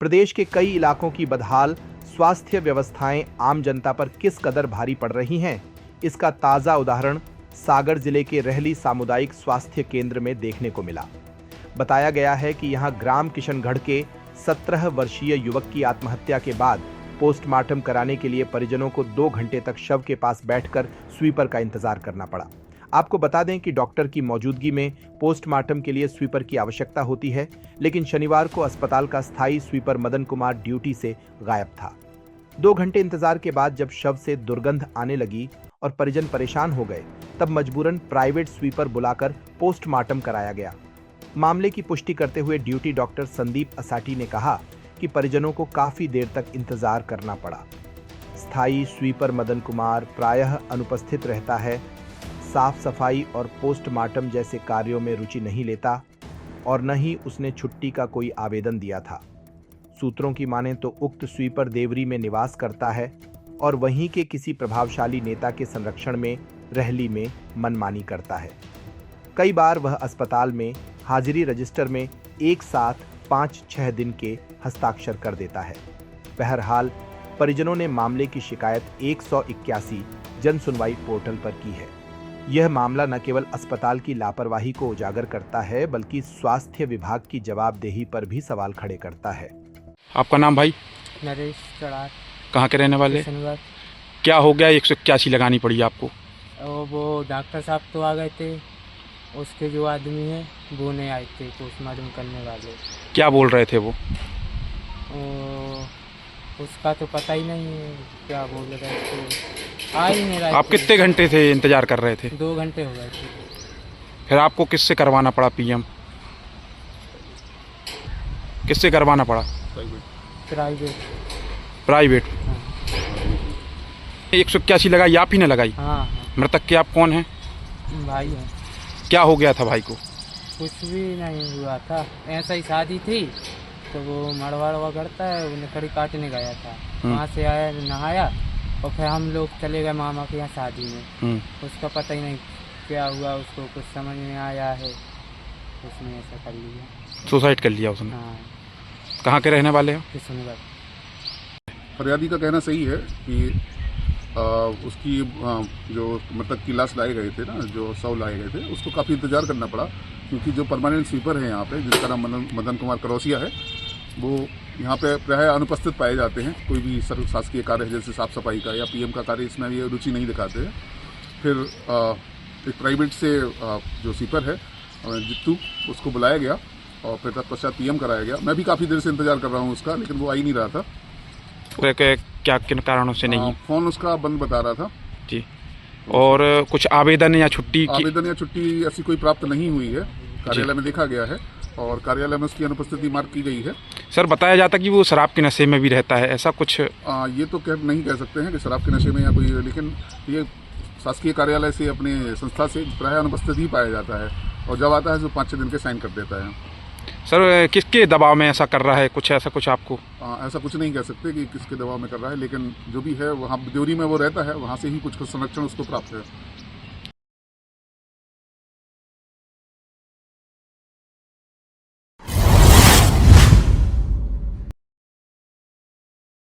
प्रदेश के कई इलाकों की बदहाल स्वास्थ्य व्यवस्थाएं आम जनता पर किस कदर भारी पड़ रही हैं, इसका ताजा उदाहरण सागर जिले के रहली सामुदायिक स्वास्थ्य केंद्र में देखने को मिला। बताया गया है कि यहां ग्राम किशनगढ़ के 17 वर्षीय युवक की आत्महत्या के बाद पोस्टमार्टम कराने के लिए परिजनों को 2 घंटे तक शव के पास बैठकर स्वीपर का इंतजार करना पड़ा। आपको बता दें कि डॉक्टर की मौजूदगी में पोस्टमार्टम के लिए स्वीपर की आवश्यकता होती है, लेकिन शनिवार को अस्पताल का स्थायी स्वीपर मदन कुमार ड्यूटी से गायब था। 2 घंटे इंतजार के बाद जब शव से दुर्गंध आने लगी और परिजन परेशान हो गए, तब मजबूरन प्राइवेट स्वीपर बुलाकर पोस्टमार्टम कराया गया। मामले की पुष्टि करते हुए ड्यूटी डॉक्टर संदीप असाटी ने कहा कि परिजनों को काफी देर तक इंतजार करना पड़ा। स्थायी स्वीपर मदन कुमार प्रायः अनुपस्थित रहता है, साफ सफाई और पोस्टमार्टम जैसे कार्यों में रुचि नहीं लेता और न ही उसने छुट्टी का कोई आवेदन दिया था। सूत्रों की माने तो उक्त स्वीपर देवरी में निवास करता है और वहीं के किसी प्रभावशाली नेता के संरक्षण में रहली में मनमानी करता है। कई बार वह अस्पताल में हाजिरी रजिस्टर में एक साथ 5-6 दिन के हस्ताक्षर कर देता है। बहरहाल परिजनों ने मामले की शिकायत 181 जन सुनवाई पोर्टल पर की है। यह मामला न केवल अस्पताल की लापरवाही को उजागर करता है, बल्कि स्वास्थ्य विभाग की जवाबदेही पर भी सवाल खड़े करता है। आपका नाम भाई? नरेश चढ़ार। कहाँ के रहने वाले? किशनगढ़। क्या हो गया 181 लगानी पड़ी आपको? वो डॉक्टर साहब तो आ गए थे, उसके जो आदमी हैं वो नहीं आए थे पोस्टमार्टम करने वाले। क्या बोल रहे थे वो? उसका तो पता ही नहीं है क्या बोल रहे थे, आ ही नहीं रहे। आप कितने घंटे से इंतजार कर रहे थे? 2 घंटे हो गए थे। फिर आपको किससे करवाना पड़ा पीएम? किससे करवाना पड़ा? प्राइवेट। प्राइवेट। 181 लगाई आप ही ने लगाई? हाँ। मृतक के आप कौन हैं? भाई है। क्या हो गया था भाई को? कुछ भी नहीं हुआ था, ऐसा ही शादी थी तो वो मड़वा करता है, वो लकड़ी काटने गया था, वहाँ से आया नहाया और फिर हम लोग चले गए मामा के यहाँ शादी में। उसका पता ही नहीं क्या हुआ, उसको कुछ समझ में आया है, उसने ऐसा कर लिया, सुसाइड कर लिया उसने। हाँ। कहाँ के रहने वाले हो? किशनगढ़। फरियादी का कहना सही है कि उसकी जो मृतक की लाश लाए गए थे ना, जो शव लाए गए थे, उसको काफ़ी इंतजार करना पड़ा, क्योंकि जो परमानेंट स्वीपर है यहाँ पे, जिसका नाम मदन कुमार करौसिया है, वो यहाँ पे प्रायः अनुपस्थित पाए जाते हैं। कोई भी शासकीय कार्य जैसे साफ सफाई का या पीएम का कार्य, इसमें ये रुचि नहीं दिखाते हैं। फिर एक प्राइवेट से जो स्वीपर है जित्तू, उसको बुलाया गया और फिर तत्पश्चात पीएम कराया गया। मैं भी काफ़ी देर से इंतजार कर रहा हूँ उसका, लेकिन वो आ ही नहीं रहा था। क्या किन कारणों से नहीं? फोन उसका बंद बता रहा था जी। और कुछ आवेदन या छुट्टी ऐसी कोई प्राप्त नहीं हुई है। कार्यालय में देखा गया है और कार्यालय में उसकी अनुपस्थिति मार्क की गई है। सर, बताया जाता कि वो शराब के नशे में भी रहता है, ऐसा कुछ? ये तो नहीं कह सकते हैं कि शराब के नशे में या कोई, लेकिन ये शासकीय कार्यालय से, अपने संस्था से प्रायः अनुपस्थित ही पाया जाता है और जब आता है तो 5-6 दिन के साइन कर देता है। सर, किसके दबाव में ऐसा कर रहा है? कुछ ऐसा कुछ आपको? ऐसा कुछ नहीं कह सकते कि किसके दबाव में कर रहा है, लेकिन जो भी है वहाँ देवरी में वो रहता है, वहाँ से ही कुछ संरक्षण उसको प्राप्त है।